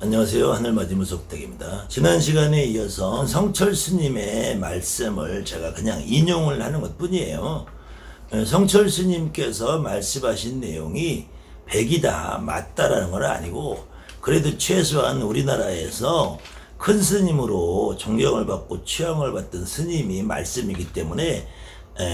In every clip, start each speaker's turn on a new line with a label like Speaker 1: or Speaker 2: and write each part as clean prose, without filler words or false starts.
Speaker 1: 안녕하세요. 하늘맞이 무속댁입니다. 지난 시간에 이어서 성철 스님의 말씀을 제가 그냥 인용을 하는 것 뿐이에요. 성철 스님께서 말씀하신 내용이 백이다 맞다라는 건 아니고, 그래도 최소한 우리나라에서 큰 스님으로 존경을 받고 취향을 받던 스님이 말씀이기 때문에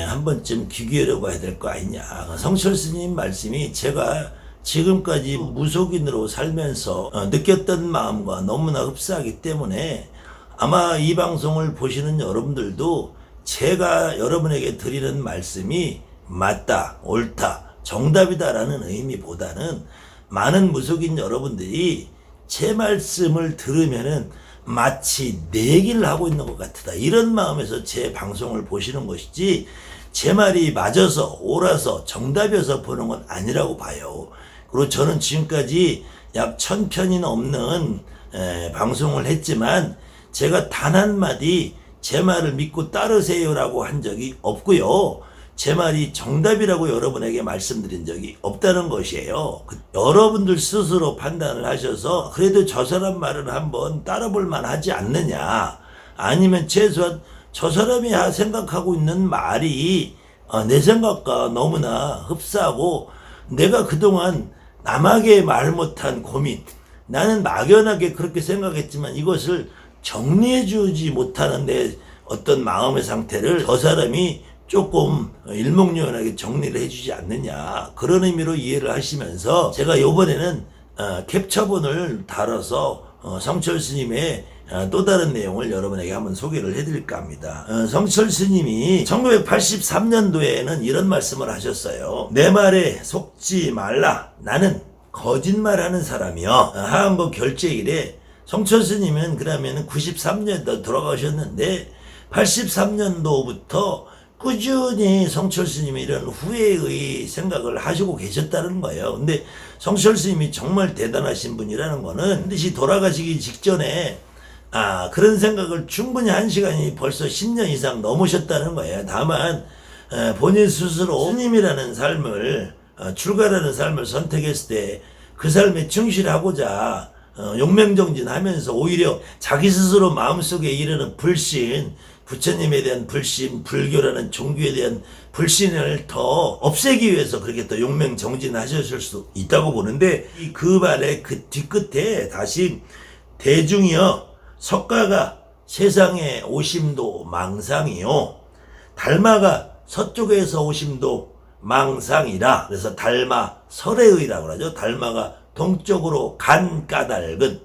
Speaker 1: 한 번쯤 귀 기울여 봐야 될 거 아니냐. 성철 스님 말씀이 제가 지금까지 무속인으로 살면서 느꼈던 마음과 너무나 흡사하기 때문에 아마 이 방송을 보시는 여러분들도 제가 여러분에게 드리는 말씀이 맞다, 옳다, 정답이다라는 의미보다는 많은 무속인 여러분들이 제 말씀을 들으면은 마치 내기를 하고 있는 것 같다, 이런 마음에서 제 방송을 보시는 것이지, 제 말이 맞아서 옳아서 정답이어서 보는 건 아니라고 봐요. 그리고 저는 지금까지 약 1000편이 넘는 방송을 했지만 제가 단 한마디 제 말을 믿고 따르세요라고 한 적이 없고요. 제 말이 정답이라고 여러분에게 말씀드린 적이 없다는 것이에요. 여러분들 스스로 판단을 하셔서 그래도 저 사람 말을 한번 따라볼 만하지 않느냐, 아니면 최소한 저 사람이 생각하고 있는 말이 내 생각과 너무나 흡사하고 내가 그동안 남에게 말 못한 고민, 나는 막연하게 그렇게 생각했지만 이것을 정리해 주지 못하는 내 어떤 마음의 상태를 저 사람이 조금 일목요연하게 정리를 해주지 않느냐, 그런 의미로 이해를 하시면서 제가 이번에는 캡처본을 달아서 성철 스님의 또 다른 내용을 여러분에게 한번 소개를 해드릴까 합니다. 성철 스님이 1983년도에는 이런 말씀을 하셨어요. 내 말에 속지 말라. 나는 거짓말하는 사람이여. 하한거 결제일에 성철 스님은 그러면 93년도 돌아가셨는데 83년도부터 꾸준히 성철 스님이 이런 후회의 생각을 하시고 계셨다는 거예요. 근데 성철 스님이 정말 대단하신 분이라는 거는 반드시 돌아가시기 직전에 그런 생각을 충분히 한 시간이 벌써 10년 이상 넘으셨다는 거예요. 다만 본인 스스로 스님이라는 삶을 출가라는 삶을 선택했을 때 그 삶에 충실하고자 용맹정진하면서 오히려 자기 스스로 마음속에 이르는 불신, 부처님에 대한 불신, 불교라는 종교에 대한 불신을 더 없애기 위해서 그렇게 또 용맹정진하셨을 수도 있다고 보는데, 그 말의 그 뒤끝에 다시 대중이여 석가가 세상에 오심도 망상이요, 달마가 서쪽에서 오심도 망상이라. 그래서 달마 설해의라고 하죠. 달마가 동쪽으로 간 까닭은,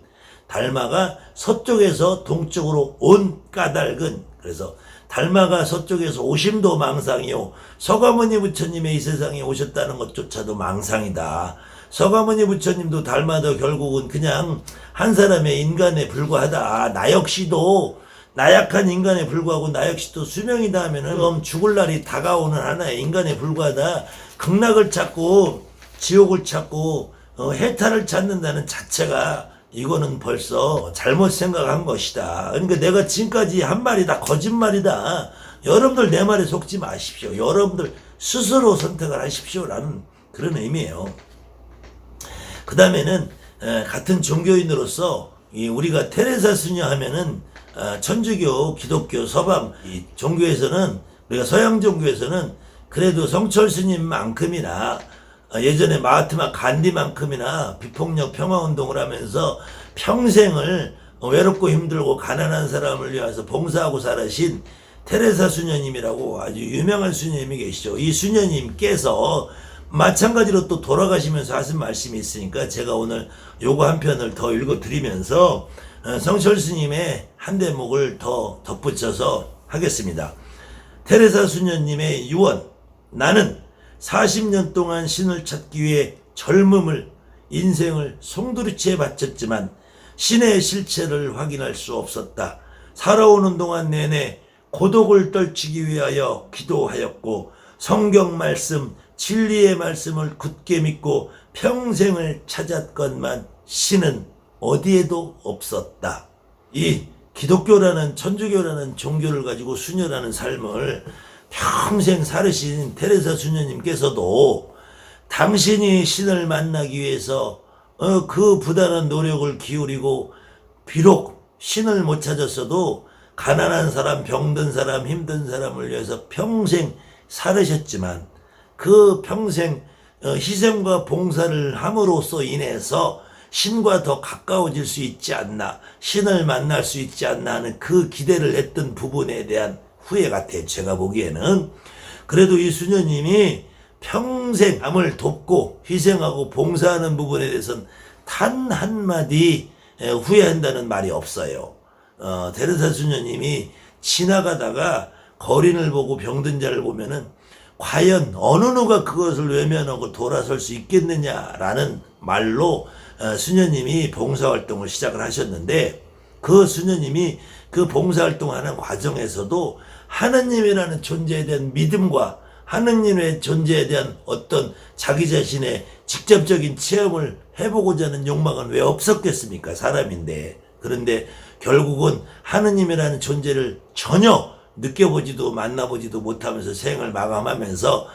Speaker 1: 달마가 서쪽에서 동쪽으로 온 까닭은, 그래서 달마가 서쪽에서 오심도 망상이요, 서가모니 부처님의 이 세상에 오셨다는 것조차도 망상이다. 서가모니 부처님도 달마도 결국은 그냥 한 사람의 인간에 불과하다. 나 역시도 나약한 인간에 불과하고 나 역시도 수명이다 하면은 그럼 죽을 날이 다가오는 하나의 인간에 불과하다. 극락을 찾고 지옥을 찾고 해탈을 찾는다는 자체가 이거는 벌써 잘못 생각한 것이다. 그러니까 내가 지금까지 한 말이 다 거짓말이다. 여러분들 내 말에 속지 마십시오. 여러분들 스스로 선택을 하십시오라는 그런 의미예요. 그 다음에는 같은 종교인으로서 우리가 테레사 수녀 하면은 천주교, 기독교, 서방 종교에서는, 우리가 서양 종교에서는 그래도 성철 스님만큼이나 예전에 마하트마 간디만큼이나 비폭력 평화운동을 하면서 평생을 외롭고 힘들고 가난한 사람을 위해서 봉사하고 살아신 테레사 수녀님이라고 아주 유명한 수녀님이 계시죠. 이 수녀님께서 마찬가지로 또 돌아가시면서 하신 말씀이 있으니까 제가 오늘 요거 한 편을 더 읽어드리면서 성철 스님의 한 대목을 더 덧붙여서 하겠습니다. 테레사 수녀님의 유언. 나는 40년 동안 신을 찾기 위해 젊음을, 인생을 송두리째 바쳤지만 신의 실체를 확인할 수 없었다. 살아오는 동안 내내 고독을 떨치기 위하여 기도하였고 성경 말씀, 진리의 말씀을 굳게 믿고 평생을 찾았건만 신은 어디에도 없었다. 이 기독교라는, 천주교라는 종교를 가지고 수녀라는 삶을 평생 살으신 테레사 수녀님께서도 당신이 신을 만나기 위해서 그 부단한 노력을 기울이고 비록 신을 못 찾았어도 가난한 사람, 병든 사람, 힘든 사람을 위해서 평생 살으셨지만 그 평생 희생과 봉사를 함으로써 인해서 신과 더 가까워질 수 있지 않나, 신을 만날 수 있지 않나 하는 그 기대를 했던 부분에 대한 후회 같아요. 제가 보기에는. 그래도 이 수녀님이 평생 남을 돕고 희생하고 봉사하는 부분에 대해서는 단 한마디 후회한다는 말이 없어요. 테레사 수녀님이 지나가다가 거린을 보고 병든 자를 보면은 과연 어느 누가 그것을 외면하고 돌아설 수 있겠느냐라는 말로 수녀님이 봉사활동을 시작을 하셨는데, 그 수녀님이 그 봉사활동하는 과정에서도 하느님이라는 존재에 대한 믿음과 하느님의 존재에 대한 어떤 자기 자신의 직접적인 체험을 해보고자 하는 욕망은 왜 없었겠습니까? 사람인데. 그런데 결국은 하느님이라는 존재를 전혀 느껴보지도 만나보지도 못하면서 생을 마감하면서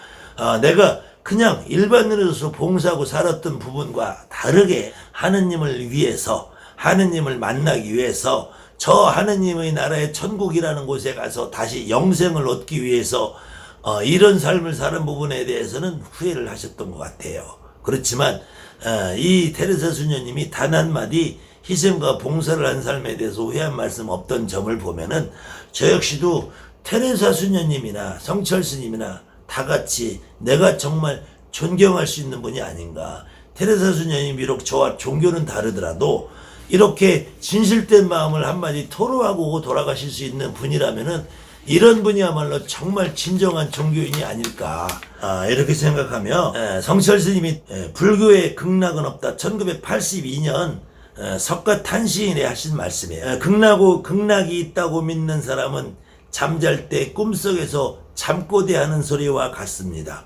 Speaker 1: 내가 그냥 일반인으로서 봉사하고 살았던 부분과 다르게 하느님을 위해서, 하느님을 만나기 위해서 저 하느님의 나라의 천국이라는 곳에 가서 다시 영생을 얻기 위해서 이런 삶을 사는 부분에 대해서는 후회를 하셨던 것 같아요. 그렇지만 이 테레사 수녀님이 단 한마디 희생과 봉사를 한 삶에 대해서 후회한 말씀 없던 점을 보면은 저 역시도 테레사 수녀님이나 성철 스님이나 다 같이 내가 정말 존경할 수 있는 분이 아닌가. 테레사 수녀님 비록 저와 종교는 다르더라도 이렇게 진실된 마음을 한마디 토로하고 돌아가실 수 있는 분이라면은 이런 분이야말로 정말 진정한 종교인이 아닐까, 이렇게 생각하며 성철 스님이 불교의 극락은 없다 1982년 석가탄시인에 하신 말씀이에요. 극락이 있다고 믿는 사람은 잠잘 때 꿈속에서 잠꼬대하는 소리와 같습니다.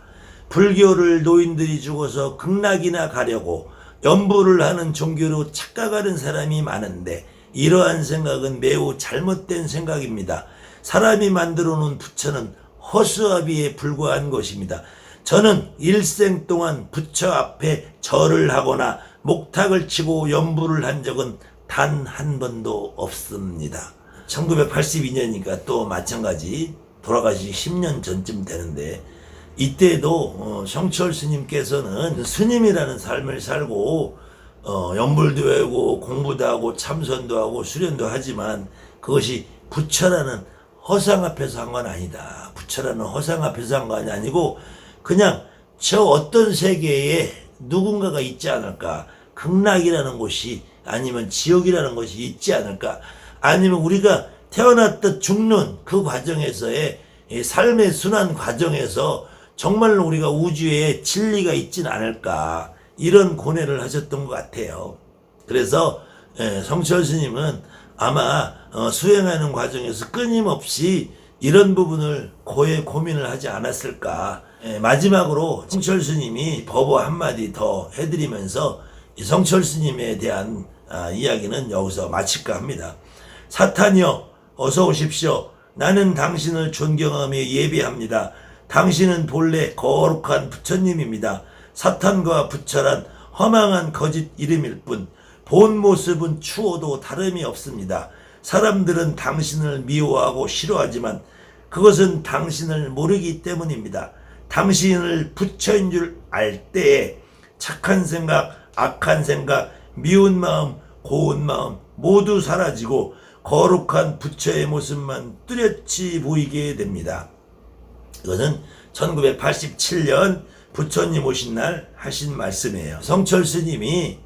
Speaker 1: 불교를 노인들이 죽어서 극락이나 가려고 연부를 하는 종교로 착각하는 사람이 많은데 이러한 생각은 매우 잘못된 생각입니다. 사람이 만들어 놓은 부처는 허수아비에 불과한 것입니다. 저는 일생 동안 부처 앞에 절을 하거나 목탁을 치고 연부를 한 적은 단 한 번도 없습니다. 1982년이니까 또 마찬가지 돌아가시 10년 전쯤 되는데, 이때도 성철 스님께서는 스님이라는 삶을 살고 연불도 하고 공부도 하고 참선도 하고 수련도 하지만 그것이 부처라는 허상 앞에서 한 건 아니다. 부처라는 허상 앞에서 한 건 아니고 그냥 저 어떤 세계에 누군가가 있지 않을까, 극락이라는 곳이 아니면 지옥이라는 것이 있지 않을까, 아니면 우리가 태어났다 죽는 그 과정에서의 삶의 순환 과정에서 정말로 우리가 우주에 진리가 있진 않을까, 이런 고뇌를 하셨던 것 같아요. 그래서 성철 스님은 아마 수행하는 과정에서 끊임없이 이런 부분을 고민을 하지 않았을까. 마지막으로 성철 스님이 법어 한마디 더 해드리면서 성철 스님에 대한 이야기는 여기서 마칠까 합니다. 사탄이여 어서 오십시오. 나는 당신을 존경하며 예배합니다. 당신은 본래 거룩한 부처님입니다. 사탄과 부처란 허망한 거짓 이름일 뿐 본 모습은 추워도 다름이 없습니다. 사람들은 당신을 미워하고 싫어하지만 그것은 당신을 모르기 때문입니다. 당신을 부처인 줄 알 때에 착한 생각, 악한 생각, 미운 마음, 고운 마음 모두 사라지고 거룩한 부처의 모습만 뚜렷이 보이게 됩니다. 이것은 1987년 부처님 오신 날 하신 말씀이에요. 성철 스님이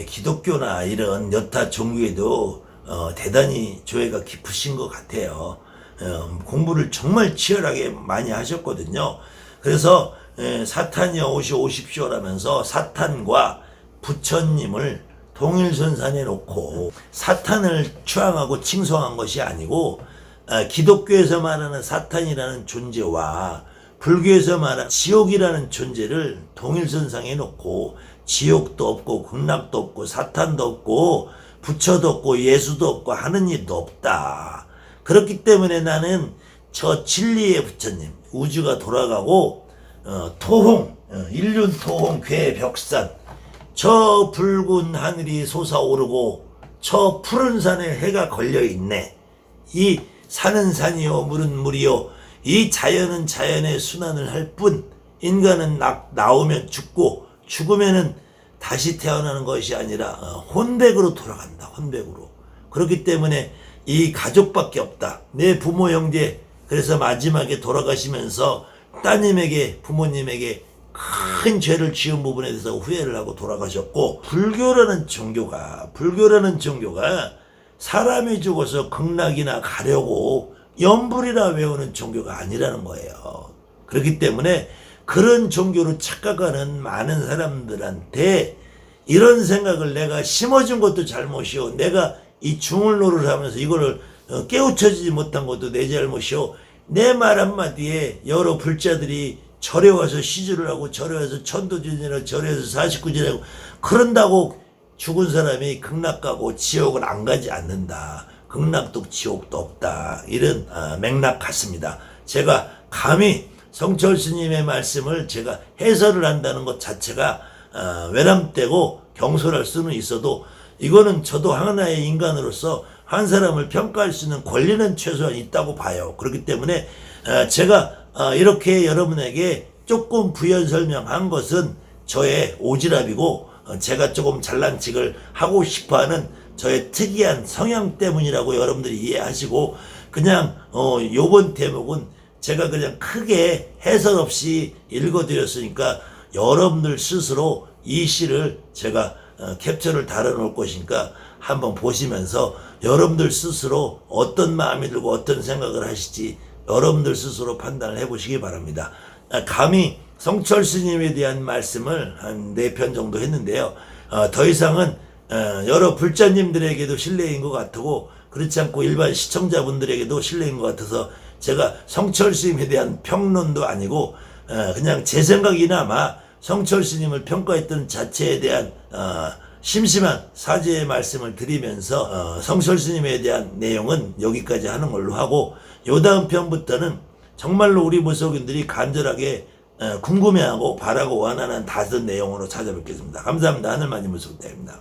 Speaker 1: 기독교나 이런 여타 종교에도 대단히 조예가 깊으신 것 같아요. 공부를 정말 치열하게 많이 하셨거든요. 그래서 사탄이여 오십시오라면서 사탄과 부처님을 동일선상에 놓고 사탄을 추앙하고 칭송한 것이 아니고 기독교에서 말하는 사탄이라는 존재와 불교에서 말하는 지옥이라는 존재를 동일선상에 놓고 지옥도 없고 극락도 없고 사탄도 없고 부처도 없고 예수도 없고 하느님도 없다. 그렇기 때문에 나는 저 진리의 부처님, 우주가 돌아가고 토홍, 인륜 토홍 괴벽산 저 붉은 하늘이 솟아오르고 저 푸른 산에 해가 걸려있네. 이 산은 산이요 물은 물이요 이 자연은 자연의 순환을 할 뿐 인간은 나오면 죽고 죽으면은 다시 태어나는 것이 아니라 혼백으로 돌아간다. 혼백으로. 그렇기 때문에 이 가족밖에 없다. 내 부모 형제 그래서 마지막에 돌아가시면서 따님에게 부모님에게 큰 죄를 지은 부분에 대해서 후회를 하고 돌아가셨고 불교라는 종교가 사람이 죽어서 극락이나 가려고 염불이나 외우는 종교가 아니라는 거예요. 그렇기 때문에 그런 종교로 착각하는 많은 사람들한테 이런 생각을 내가 심어준 것도 잘못이요. 내가 이 중을노를 하면서 이거를 깨우쳐지지 못한 것도 내 잘못이요. 내 말 한마디에 여러 불자들이 절에 와서 시주를 하고 절에 와서 천도진이라고 절에 와서 49진이라고 그런다고 죽은 사람이 극락 가고 지옥을 안 가지 않는다. 극락도 지옥도 없다. 이런 맥락 같습니다. 제가 감히 성철 스님의 말씀을 제가 해설을 한다는 것 자체가 외람되고 경솔할 수는 있어도 이거는 저도 하나의 인간으로서 한 사람을 평가할 수 있는 권리는 최소한 있다고 봐요. 그렇기 때문에 제가 이렇게 여러분에게 조금 부연 설명한 것은 저의 오지랖이고 제가 조금 잘난 척을 하고 싶어하는 저의 특이한 성향 때문이라고 여러분들이 이해하시고 그냥 요번 대목은 제가 그냥 크게 해설 없이 읽어드렸으니까 여러분들 스스로 이 시를 제가 캡처를 달아놓을 것이니까 한번 보시면서 여러분들 스스로 어떤 마음이 들고 어떤 생각을 하실지 여러분들 스스로 판단을 해보시기 바랍니다. 감히 성철 스님에 대한 말씀을 한 4편 정도 했는데요. 더 이상은 여러 불자님들에게도 실례인 것 같고 그렇지 않고 일반 시청자분들에게도 실례인 것 같아서 제가 성철 스님에 대한 평론도 아니고 그냥 제 생각이나마 성철 스님을 평가했던 자체에 대한 심심한 사죄의 말씀을 드리면서 성철 스님에 대한 내용은 여기까지 하는 걸로 하고 요 다음 편부터는 정말로 우리 무속인들이 간절하게 궁금해하고 바라고 원하는 다른 내용으로 찾아뵙겠습니다. 감사합니다. 하늘만이 무속대입니다.